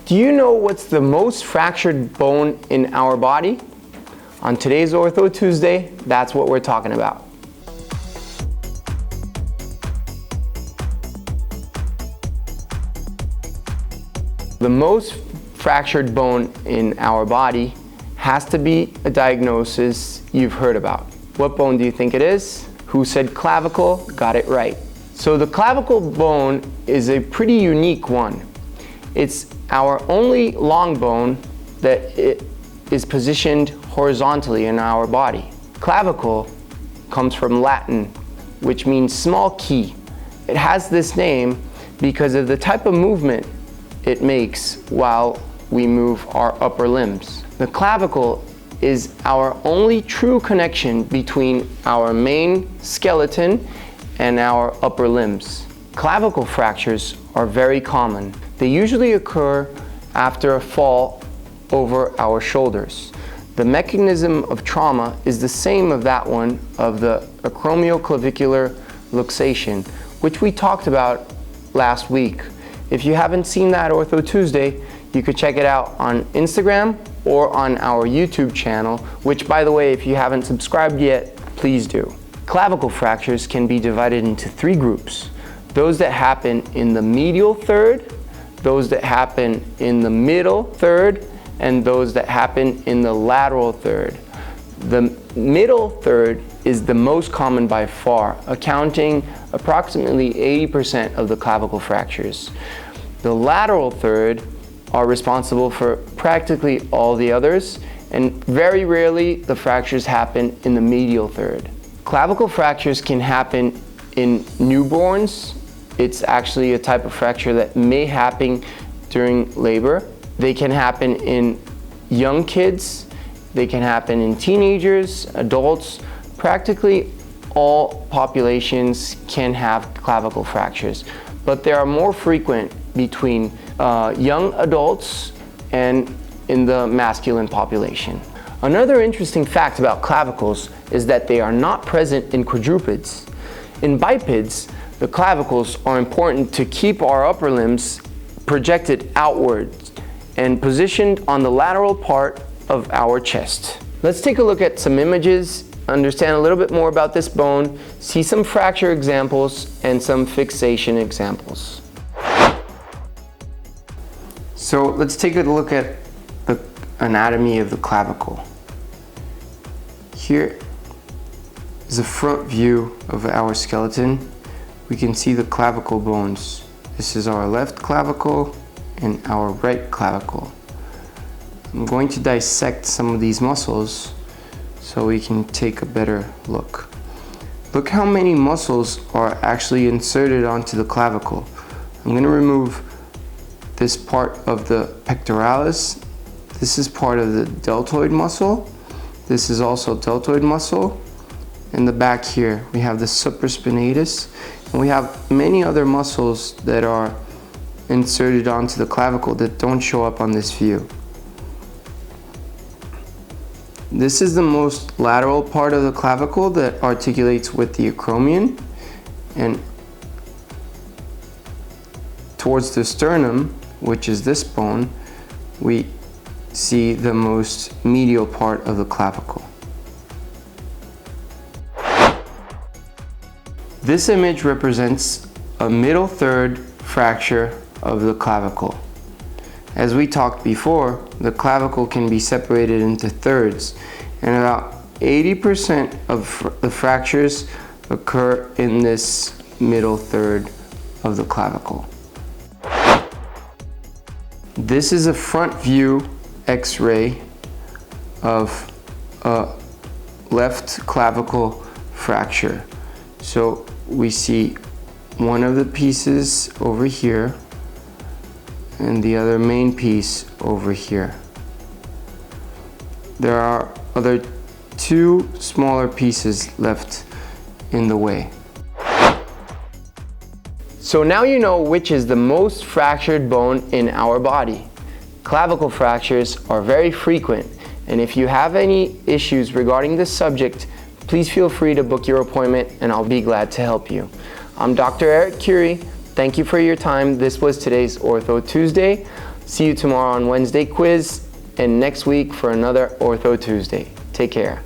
Do you know what's the most fractured bone in our body? On today's Ortho Tuesday, that's what we're talking about. The most fractured bone in our body has to be a diagnosis you've heard about. What bone do you think it is? Who said clavicle? Got it right. So the clavicle bone is a pretty unique one. It's our only long bone that is positioned horizontally in our body. Clavicle comes from Latin, which means small key. It has this name because of the type of movement it makes while we move our upper limbs. The clavicle is our only true connection between our main skeleton and our upper limbs. Clavicle fractures are very common. They usually occur after a fall over our shoulders. The mechanism of trauma is the same of that one of the acromioclavicular luxation, which we talked about last week. If you haven't seen that Ortho Tuesday, you could check it out on Instagram or on our YouTube channel, which, by the way, if you haven't subscribed yet, please do. Clavicle fractures can be divided into three groups. Those that happen in the medial third, those that happen in the middle third, and those that happen in the lateral third. The middle third is the most common by far, accounting approximately 80% of the clavicle fractures. The lateral third are responsible for practically all the others, and very rarely the fractures happen in the medial third. Clavicle fractures can happen in newborns. It's actually a type of fracture that may happen during labor. They can happen in young kids. They can happen in teenagers, adults. Practically all populations can have clavicle fractures, but they are more frequent between young adults and in the masculine population. Another interesting fact about clavicles is that they are not present in quadrupeds. In bipeds, the clavicles are important to keep our upper limbs projected outwards and positioned on the lateral part of our chest. Let's take a look at some images, understand a little bit more about this bone, see some fracture examples and some fixation examples. So let's take a look at the anatomy of the clavicle. Here is a front view of our skeleton. We can see the clavicle bones. This is our left clavicle and our right clavicle. I'm going to dissect some of these muscles so we can take a better look. Look how many muscles are actually inserted onto the clavicle. I'm going to remove this part of the pectoralis. This is part of the deltoid muscle. This is also deltoid muscle. In the back here, we have the supraspinatus, and we have many other muscles that are inserted onto the clavicle that don't show up on this view. This is the most lateral part of the clavicle that articulates with the acromion, and towards the sternum, which is this bone, we see the most medial part of the clavicle. This image represents a middle third fracture of the clavicle. As we talked before, the clavicle can be separated into thirds, and about 80% of the fractures occur in this middle third of the clavicle. This is a front view X-ray of a left clavicle fracture. So we see one of the pieces over here and the other main piece over here. There are other two smaller pieces left in the way. So now you know which is the most fractured bone in our body. Clavicle fractures are very frequent, and if you have any issues regarding this subject, please feel free to book your appointment and I'll be glad to help you. I'm Dr. Curi. Thank you for your time. This was today's Ortho Tuesday. See you tomorrow on Wednesday quiz and next week for another Ortho Tuesday. Take care.